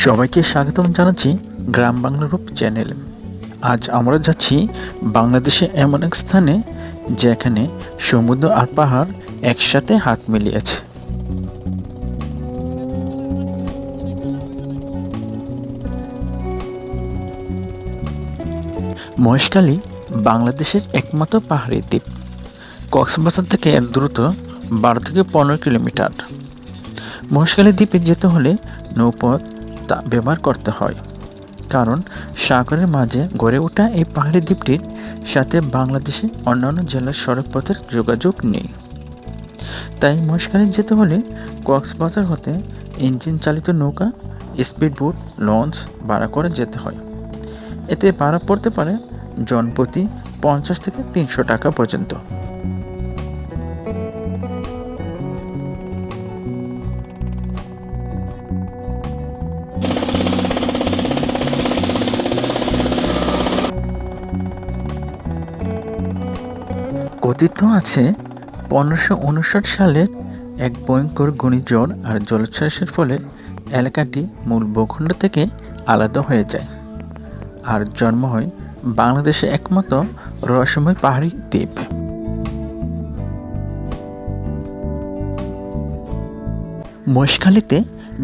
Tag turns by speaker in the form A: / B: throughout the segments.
A: সবাইকে স্বাগতম জানাচ্ছি গ্রাম বাংলা রূপ চ্যানেল। আজ আমরা যাচ্ছি বাংলাদেশে এমন এক স্থানে যেখানে সমুদ্র আর পাহাড় একসাথে হাত মিলিয়েছে। মহেশখালী বাংলাদেশের একমাত্র পাহাড়ি দ্বীপ। কক্সবাজার থেকে এর দূরত্ব 12 থেকে 15 কিলোমিটার। মহেশখালী দ্বীপে যেতে হলে নৌপথ ব্যবহার করতে হয়, কারণ সাগরের মাঝে গড়ে ওঠা এই পাহাড়ি দ্বীপটির সাথে বাংলাদেশের অন্যান্য জেলার সড়কপথের যোগাযোগ নেই। তাই মহেশখালী যেতে হলে কক্সবাজার হতে ইঞ্জিন চালিত নৌকা, স্পিডবোট, লঞ্চ ভাড়া করে যেতে হয়। এতে ভাড়া পড়তে পারে জনপ্রতি 50 থেকে 300 টাকা পর্যন্ত। কথিত আছে 1559 সালের এক ভয়ঙ্কর ঘূর্ণিঝড় আর জলোচ্ছ্বাসের ফলে এলাকাটি মূল ভূখণ্ড থেকে আলাদা হয়ে যায় আর জন্ম হয় বাংলাদেশের একমাত্র রহস্যময় পাহাড়ি দ্বীপ। মহেশখালীতে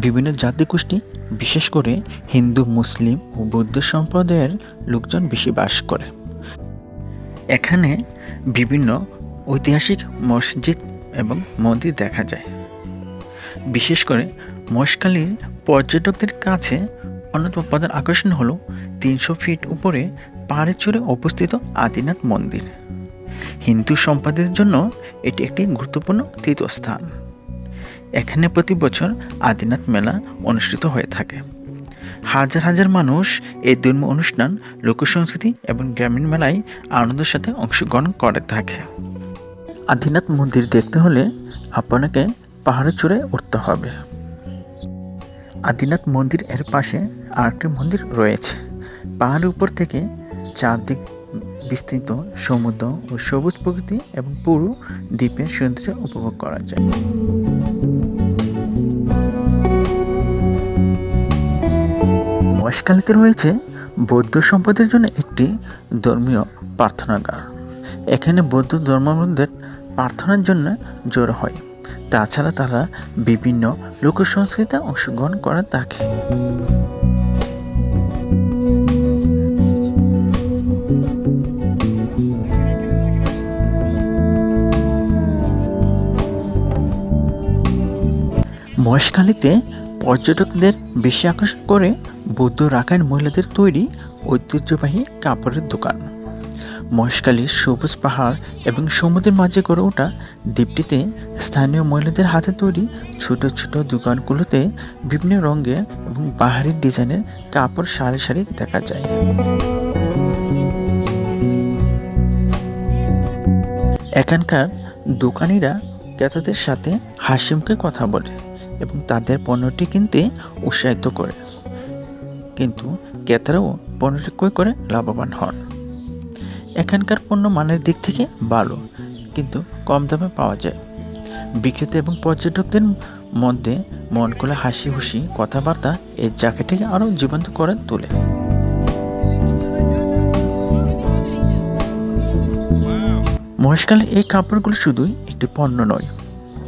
A: বিভিন্ন জাতিগোষ্ঠী, বিশেষ করে হিন্দু, মুসলিম ও বৌদ্ধ সম্প্রদায়ের লোকজন বেশি বাস করে। এখানে বিভিন্ন ঐতিহাসিক মসজিদ এবং মন্দির দেখা যায়। বিশেষ করে মহেশখালীর পর্যটকদের কাছে অন্যতম প্রধান আকর্ষণ হলো 300 ফিট উপরে পাহাড়ে চূড়ে অবস্থিত আদিনাথ মন্দির। হিন্দু সম্প্রদায়ের জন্য এটি একটি গুরুত্বপূর্ণ তীর্থস্থান। এখানে প্রতি বছর আদিনাথ মেলা অনুষ্ঠিত হয়ে থাকে। হাজার হাজার মানুষ এই ধর্মীয় অনুষ্ঠান, লোকসংস্কৃতি এবং গ্রামীণ মেলায় আনন্দের সাথে অংশগ্রহণ করে থাকে। আদিনাথ মন্দির দেখতে হলে আপনাকে পাহাড়ে চড়ে উঠতে হবে। আদিনাথ মন্দির এর পাশে আরেকটি মন্দির রয়েছে। পাহাড়ের উপর থেকে চারদিক বিস্তৃত সমুদ্র ও সবুজ প্রকৃতি এবং পুরো দ্বীপের সৌন্দর্য উপভোগ করা যায়। মহেশখালীতে রয়েছে বৌদ্ধ সম্প্রদায়ের জন্য একটি ধর্মীয় প্রার্থনাগার। এখানে বৌদ্ধ ধর্মাবলম্বীদের প্রার্থনার জন্য জড়ো হয়। তাছাড়া তারা বিভিন্ন লোকসংস্কৃতিতে অংশগ্রহণ করে থাকে। মহেশখালীতে পর্যটকদের বেশি আকর্ষণ করে বৌদ্ধ রাখাইন মহিলাদের তৈরি ঐতিহ্যবাহী কাপড়ের দোকান। মহেশখালীর সবুজ পাহাড় এবং সমুদ্রের মাঝে গড়ে ওঠা দ্বীপটিতে স্থানীয় মহিলাদের হাতে তৈরি ছোট ছোট দোকানগুলোতে বিভিন্ন রঙের এবং বাহারি ডিজাইনের কাপড় সারি সারি দেখা যায়। এখানকার দোকানিরা ক্রেতাদের সাথে হাসি মুখে কথা বলে এবং তাদের পণ্যটি কিনতে উৎসাহিত করে, কিন্তু ক্রেতারাও পণ্যটি ক্রয় করে লাভবান হন। এখানকার পণ্য মানের দিক থেকে ভালো, কিন্তু কম দামে পাওয়া যায়। বিক্রেতা এবং পর্যটকদের মধ্যে মন খোলা হাসি খুশি কথাবার্তা এই জায়গাটিকে আরও জীবন্ত করে তোলে। মহেশখালীর এই কাপড়গুলো শুধুই একটি পণ্য নয়,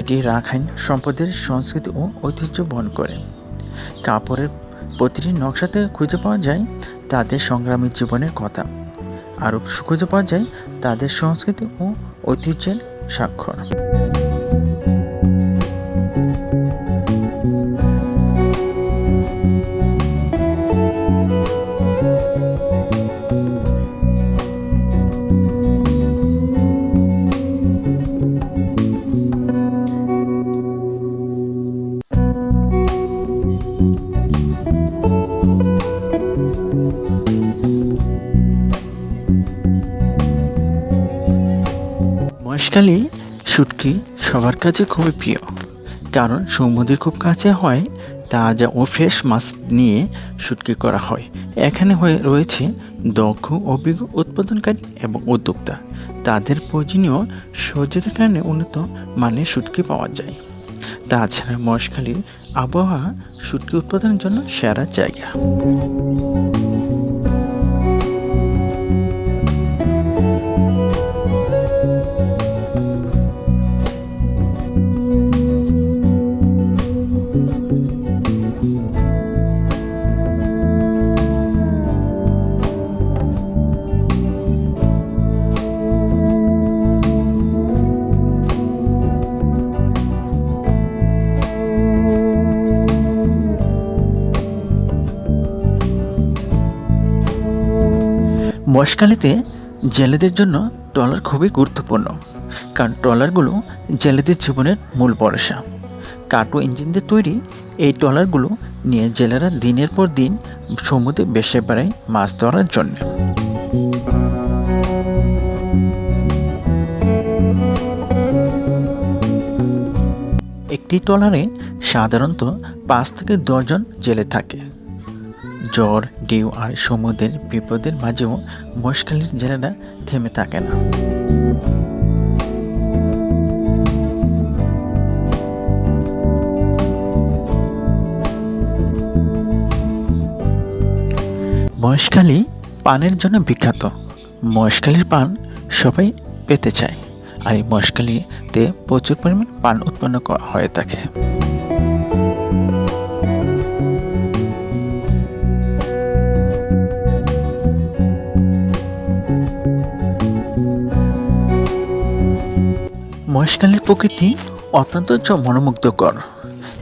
A: এটি রাখাইন সম্প্রদায়ের সংস্কৃতি ও ঐতিহ্য বহন করে। কাপড়ের প্রতিটি নকশাতে খুঁজে পাওয়া যায় তাদের সংগ্রামী জীবনের কথা, আরও খুঁজে পাওয়া যায় তাদের সংস্কৃতি ও ঐতিহ্যের স্বাক্ষর। মহেশখালী শুটকি সবার কাছে খুবই প্রিয়, কারণ সমুদ্রের খুব কাছে হয়। তাজা ও ফ্রেশ মাছ নিয়ে শুটকি করা হয়। এখানে রয়েছে দক্ষ অভিজ্ঞ উৎপাদনকারী এবং উদ্যোক্তা। তাদের প্রয়োজনীয় সহযোগিতার কারণে উন্নত মানের শুটকি পাওয়া যায়। তাছাড়া মহেশখালীর আবহাওয়া শুটকি উৎপাদনের জন্য সেরা জায়গা। মহেশখালীতে জেলেদের জন্য ট্রলার খুবই গুরুত্বপূর্ণ, কারণ ট্রলারগুলো জেলেদের জীবনের মূল ভরসা। কাঠ ও ইঞ্জিন দিয়ে তৈরি এই ট্রলারগুলো নিয়ে জেলেরা দিনের পর দিন সমুদ্রে ভেসে বেড়ায় মাছ ধরার জন্য। একটি ট্রলারে সাধারণত 5 থেকে 10 জন জেলে থাকে। ঝড়, ঢেউ আর সমুদ্রের বিপদের মাঝেও মহেশখালীর জেলেরা থেমে থাকে না। মহেশখালী পানের জন্য বিখ্যাত। মহেশখালীর পান সবাই পেতে চায়, আর এই মহেশখালীতে প্রচুর পরিমাণ পান উৎপন্ন হয়ে থাকে। মহেশখালীর প্রকৃতি অত্যন্ত মনোমুগ্ধকর।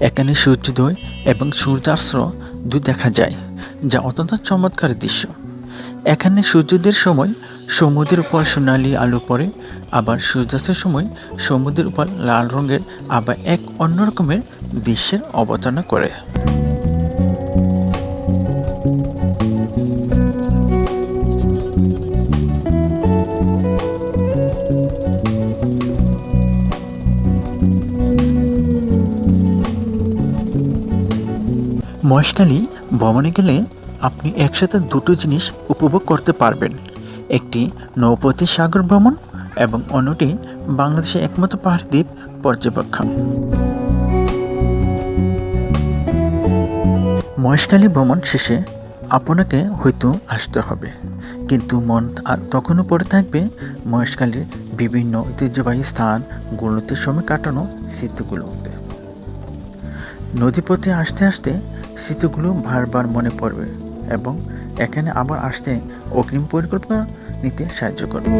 A: এখানে সূর্যোদয় এবং সূর্যাস্ত দুই দেখা যায়, যা অত্যন্ত চমৎকার দৃশ্য। এখানে সূর্যোদয়ের সময় সমুদ্রের উপর সোনালি আলো পড়ে, আবার সূর্যাস্তের সময় সমুদ্রের উপর লাল রঙের আবার এক অন্য রকমের দৃশ্যের অবতারণা করে। মহেশখালী ভ্রমণে গেলে আপনি একসাথে দুটো জিনিস উপভোগ করতে পারবেন। একটি নৌপথে সাগর ভ্রমণ এবং অন্যটি বাংলাদেশের একমাত্র পাহাড়ি দ্বীপ পর্যবেক্ষণ। মহেশখালী ভ্রমণ শেষে আপনাকে হয়তো আসতে হবে, কিন্তু মন তখনও পড়ে থাকবে মহেশখালীর বিভিন্ন ঐতিহ্যবাহী স্থানগুলোতে সময় কাটানো স্মৃতিগুলোতে। নদীপথে আসতে আসতে স্মৃতিগুলো বারবার মনে পড়বে এবং এখানে আবার আসতে অগ্রিম পরিকল্পনা নিতে সাহায্য করবে।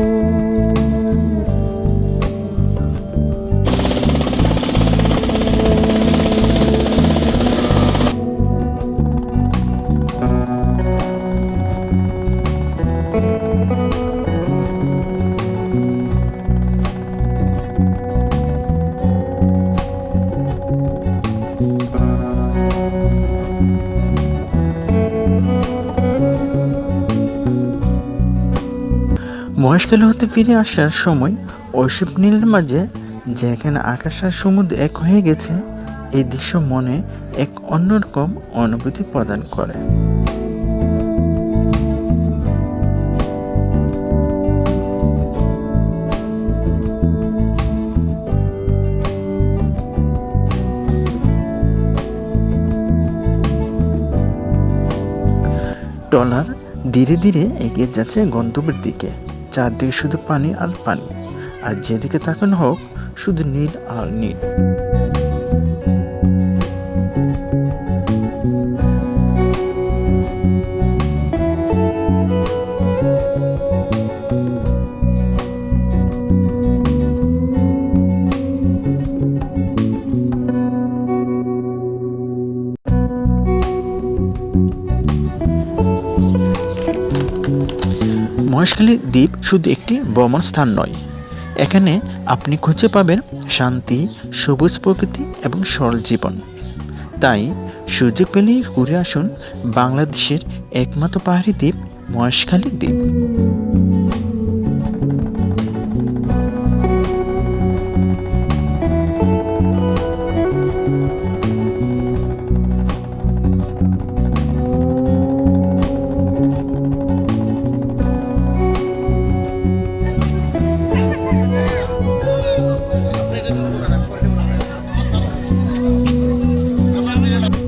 A: মহেশখালী হতে ফিরে আসার সময় ঐশীব নীলের মাঝে, যেখানে আকাশ আর সমুদ্র এক হয়ে গেছে, এই দৃশ্য মনে এক অন্যরকম অনুভূতি প্রদান করে। ট্রলার ধীরে ধীরে এগিয়ে যাচ্ছে গন্তব্যের দিকে। চারদিকে শুধু পানি আর পানি, আর যেদিকে তাকানো হোক শুধু নীল আর নীল। মহেশখালী দ্বীপ শুধু একটি ভ্রমণ স্থান নয়, এখানে আপনি খুঁজে পাবেন শান্তি, সবুজ প্রকৃতি এবং সরল জীবন। তাই সুযোগ পেলেই ঘুরে আসুন বাংলাদেশের একমাত্র পাহাড়ি দ্বীপ মহেশখালী দ্বীপ।